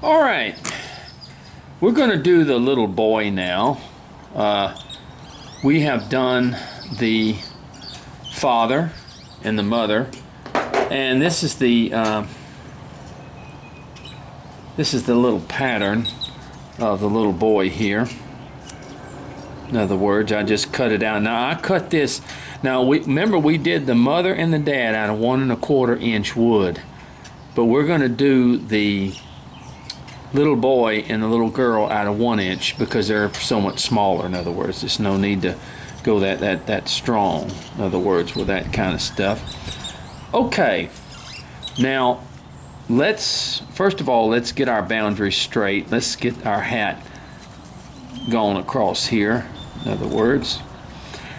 All right, we're going to do the little boy now. We have done the father and the mother, and this is the little pattern of the little boy here. In other words, I just cut it out. Now I cut this. Now remember we did the mother and the dad out of 1 1/4 inch wood, but we're going to do the little boy and the little girl out of 1 inch because they're so much smaller. In other words, there's no need to go that strong. In other words, with that kind of stuff. Okay, now first of all let's get our boundaries straight. Let's get our hat going across here. In other words,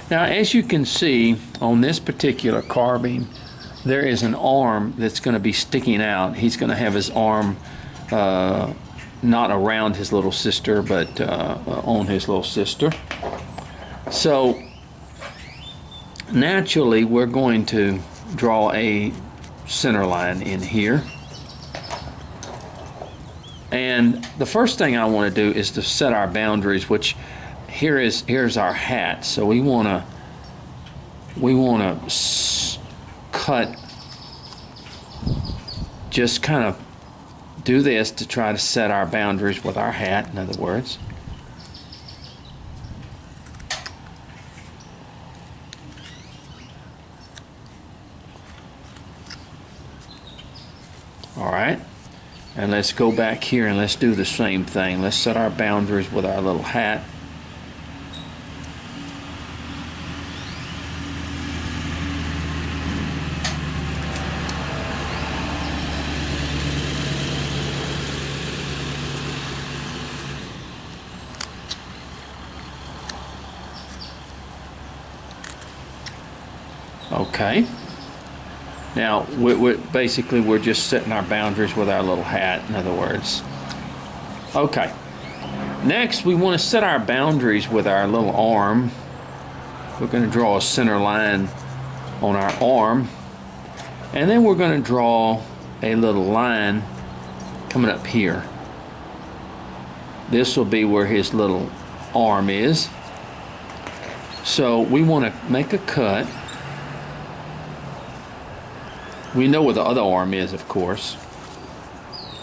now as you can see on this particular carving, there is an arm that's going to be sticking out. He's going to have his arm not around his little sister, but on his little sister. So naturally we're going to draw a center line in here, and the first thing I want to do is to set our boundaries, which here's our hat. So we want to cut, just kind of do this to try to set our boundaries with our hat, in other words. All right, and let's go back here and let's do the same thing. Let's set our boundaries with our little hat. Okay. Now, basically we're just setting our boundaries with our little hat, in other words. Okay. Next, we want to set our boundaries with our little arm. We're going to draw a center line on our arm, and then we're going to draw a little line coming up here. This will be where his little arm is. So we want to make a cut. We know where the other arm is, of course,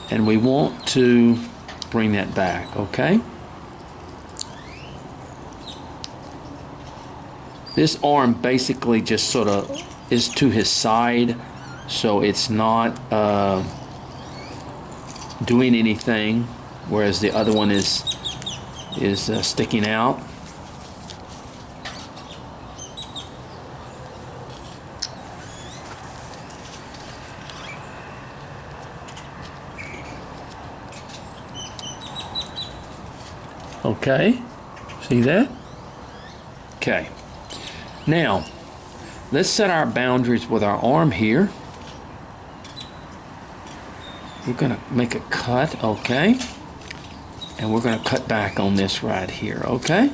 and we want to bring that back, okay? This arm basically just sort of is to his side, so it's not doing anything, whereas the other one is sticking out. Okay, see that? Okay, now let's set our boundaries with our arm here. We're gonna make a cut, okay? And we're gonna cut back on this right here, okay?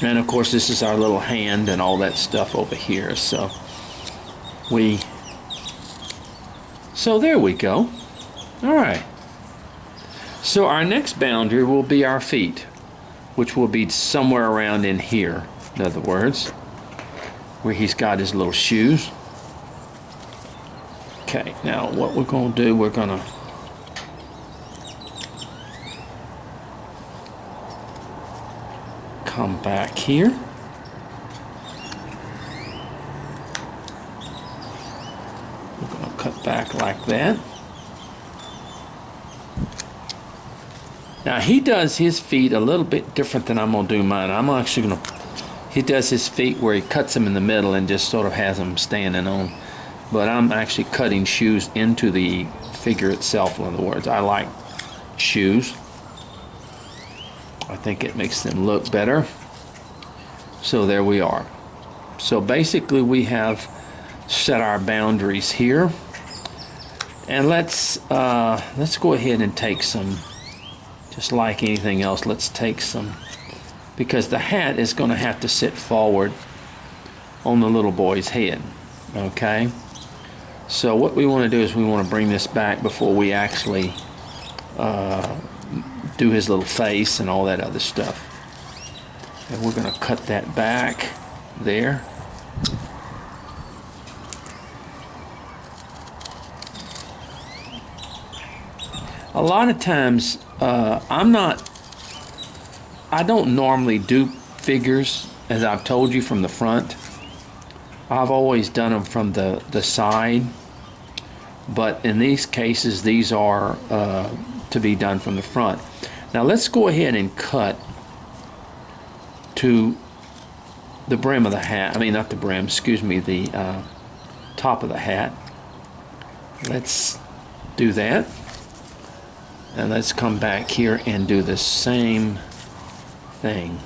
And of course this is our little hand and all that stuff over here, so there we go. All right, so our next boundary will be our feet, which will be somewhere around in here, in other words, where he's got his little shoes. Okay, now what we're going to do, we're going to come back here. We're going to cut back like that. Now he does his feet a little bit different than I'm going to do mine. I'm actually going to, he does his feet where he cuts them in the middle and just sort of has them standing on. But I'm actually cutting shoes into the figure itself, in other words. I like shoes. I think it makes them look better. So there we are. So basically we have set our boundaries here, and let's go ahead and take some just like anything else, let's take some, because the hat is going to have to sit forward on the little boy's head. Okay, so what we want to do is we want to bring this back before we actually do his little face and all that other stuff. And we're going to cut that back there. A lot of times, I don't normally do figures, as I've told you, from the front. I've always done them from the side, but in these cases, these are to be done from the front. Now let's go ahead and cut to the brim of the hat. I mean, not the brim, excuse me, the top of the hat. Let's do that. And let's come back here and do the same thing.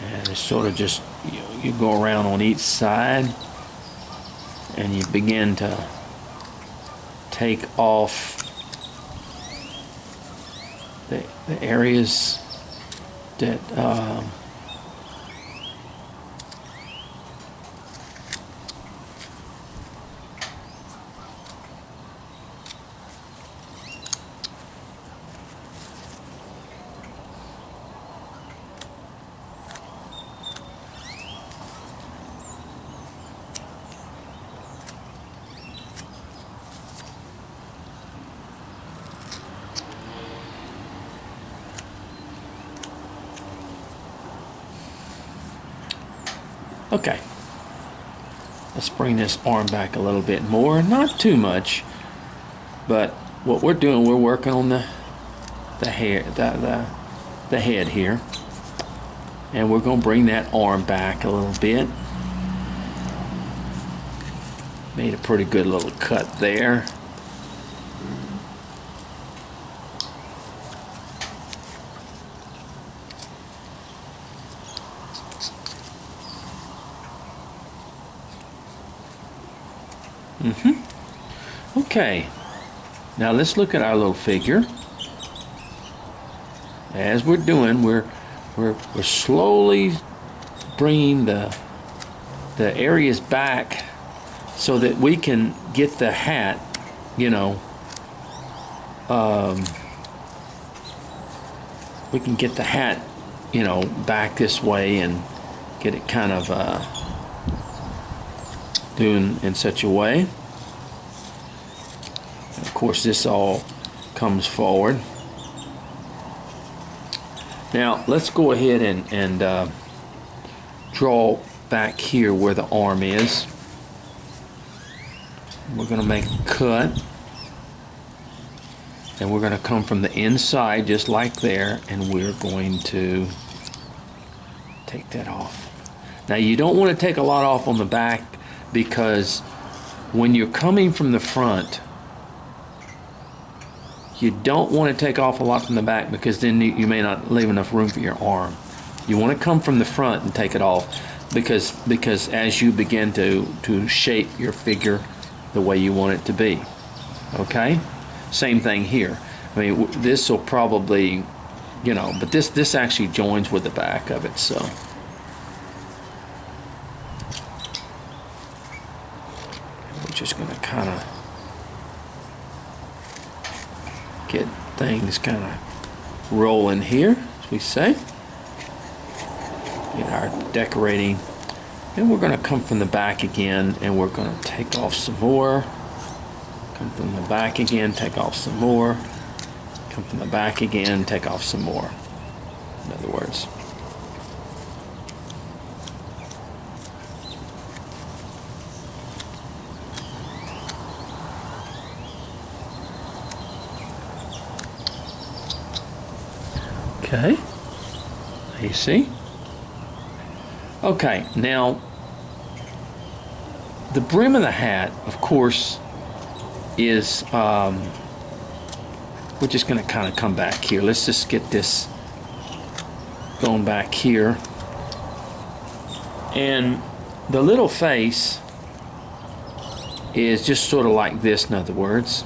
And it's sort of just, you go around on each side and you begin to take off the areas that okay, let's bring this arm back a little bit more, not too much, but what we're doing, we're working on the hair, the head here, and we're going to bring that arm back a little bit. Made a pretty good little cut there. Okay, now let's look at our little figure. As we're doing, we're slowly bringing the areas back so that we can get the hat, you know, we can get the hat, you know, back this way and get it kind of doing in such a way. Of course, this all comes forward. Now let's go ahead and draw back here where the arm is. We're going to make a cut, and we're going to come from the inside just like there, and we're going to take that off. Now you don't want to take a lot off on the back, because when you're coming from the front, you don't want to take off a lot from the back, because then you may not leave enough room for your arm. You want to come from the front and take it off, because as you begin to shape your figure the way you want it to be. Okay? Same thing here. I mean, this will probably, you know, but this actually joins with the back of it, so. We're just going to kind of get things kind of rolling here, as we say. Get our decorating. And we're going to come from the back again, and we're going to take off some more. Come from the back again, take off some more. Come from the back again, take off some more. In other words. Okay, you see? Okay, now the brim of the hat, of course, is, we're just going to kind of come back here. Let's just get this going back here. And the little face, is just sort of like this, in other words.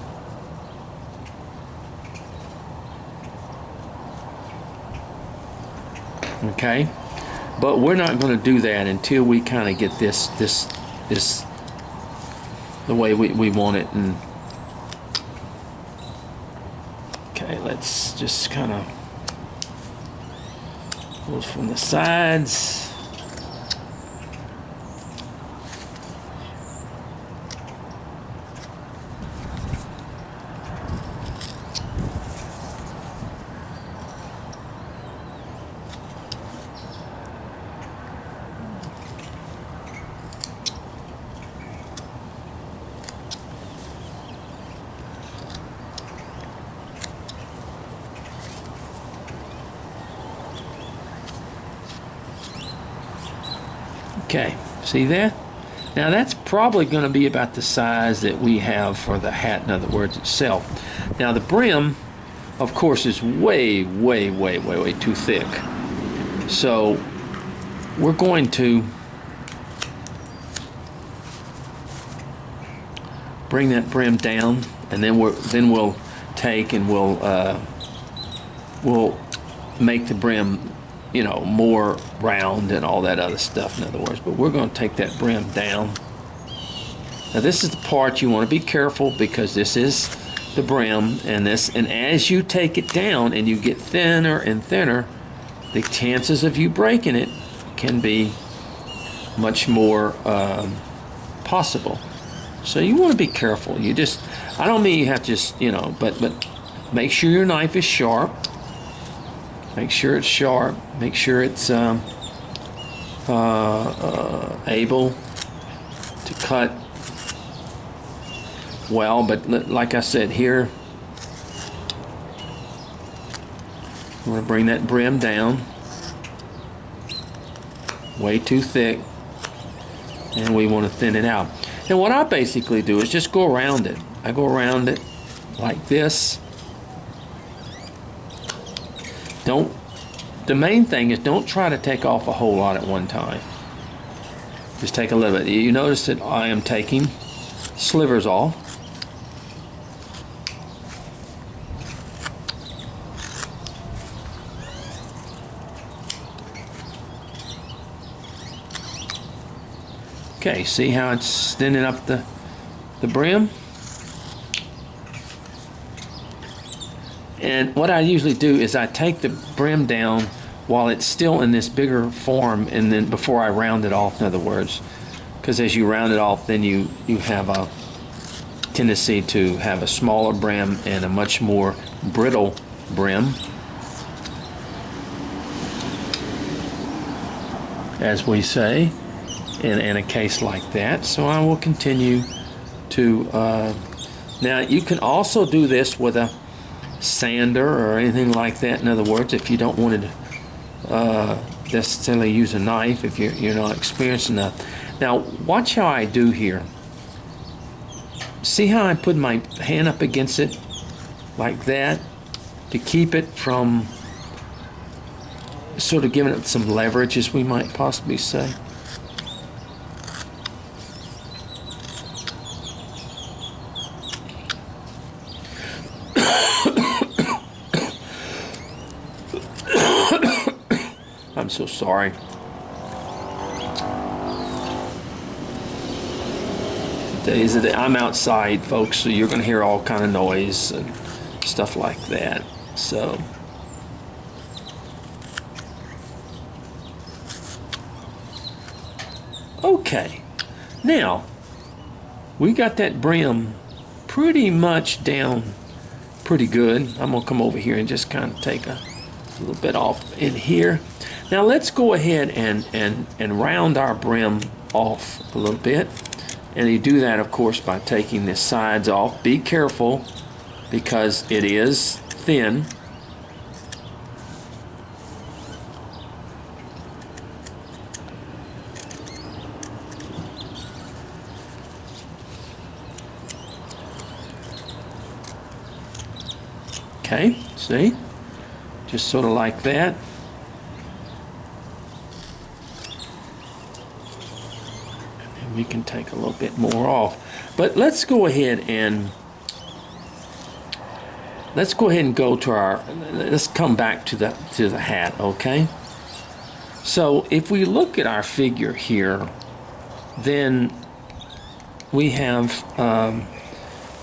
Okay, but we're not going to do that until we kind of get this the way we want it. And okay, let's just kind of go from the sides. Okay, see there? Now that's probably going to be about the size that we have for the hat, in other words, itself. Now the brim, of course, is way too thick. So we're going to bring that brim down, and then we'll take and we'll make the brim, you know, more round and all that other stuff, in other words. But we're going to take that brim down. Now this is the part you want to be careful, because this is the brim, and as you take it down and you get thinner and thinner, the chances of you breaking it can be much more possible. So you want to be careful. I don't mean you have to just, you know, but make sure your knife is sharp. Make sure it's sharp. Make sure it's able to cut well. But like I said here, I'm going to bring that brim down. Way too thick. And we want to thin it out. And what I basically do is just go around it. I go around it like this. The main thing is don't try to take off a whole lot at one time. Just take a little bit. You notice that I am taking slivers off. Okay, see how it's thinning up the brim? And what I usually do is I take the brim down while it's still in this bigger form, and then before I round it off, in other words. Because as you round it off, then you have a tendency to have a smaller brim and a much more brittle brim, as we say, in a case like that. So I will continue to now you can also do this with a sander or anything like that, in other words, if you don't want to necessarily use a knife, if you're not experienced enough. Now watch how I do here. See how I put my hand up against it like that to keep it from sort of giving it some leverage, as we might possibly say. I'm so sorry. I'm outside, folks, so you're going to hear all kind of noise and stuff like that. So okay, now we got that brim pretty much down pretty good. I'm going to come over here and just kind of take a little bit off in here. Now let's go ahead and round our brim off a little bit. And you do that, of course, by taking the sides off. Be careful, because it is thin. Okay, see? Just sort of like that. We can take a little bit more off. But let's go ahead and go to our, let's come back to the hat, okay? So if we look at our figure here, then we have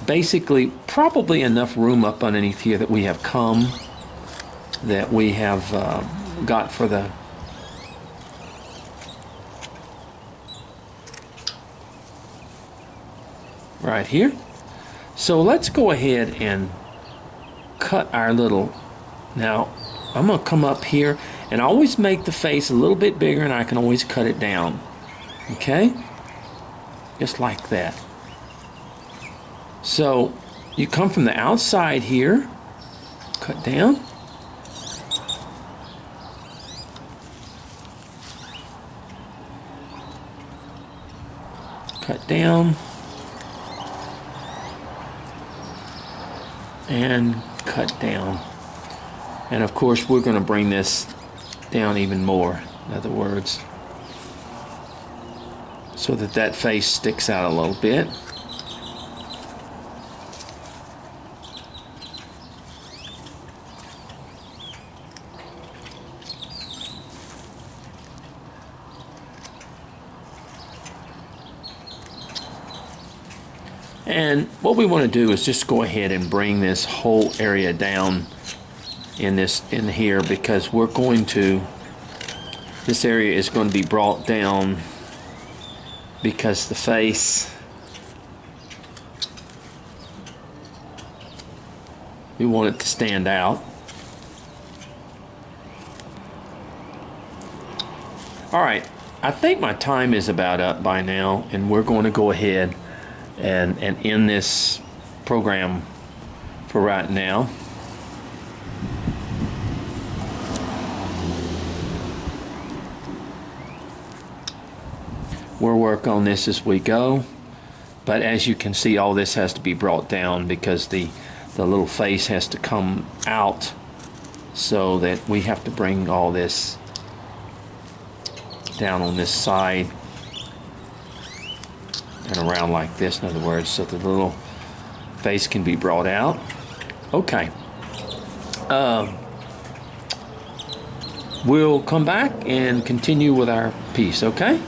basically probably enough room up underneath here that we have that we have got for the right here. So let's go ahead and cut our little, now I'm going to come up here and always make the face a little bit bigger, and I can always cut it down, okay, just like that. So you come from the outside here, cut down, cut down, and cut down. And of course we're going to bring this down even more, in other words, so that that face sticks out a little bit. And what we want to do is just go ahead and bring this whole area down in here, because we're going to, this area is going to be brought down because the face, we want it to stand out. All right, I think my time is about up by now, and we're going to go ahead and end this program for right now. We'll work on this as we go, but as you can see, all this has to be brought down because the little face has to come out, so that we have to bring all this down on this side and around like this, in other words, so that the little face can be brought out. Okay. We'll come back and continue with our piece, okay?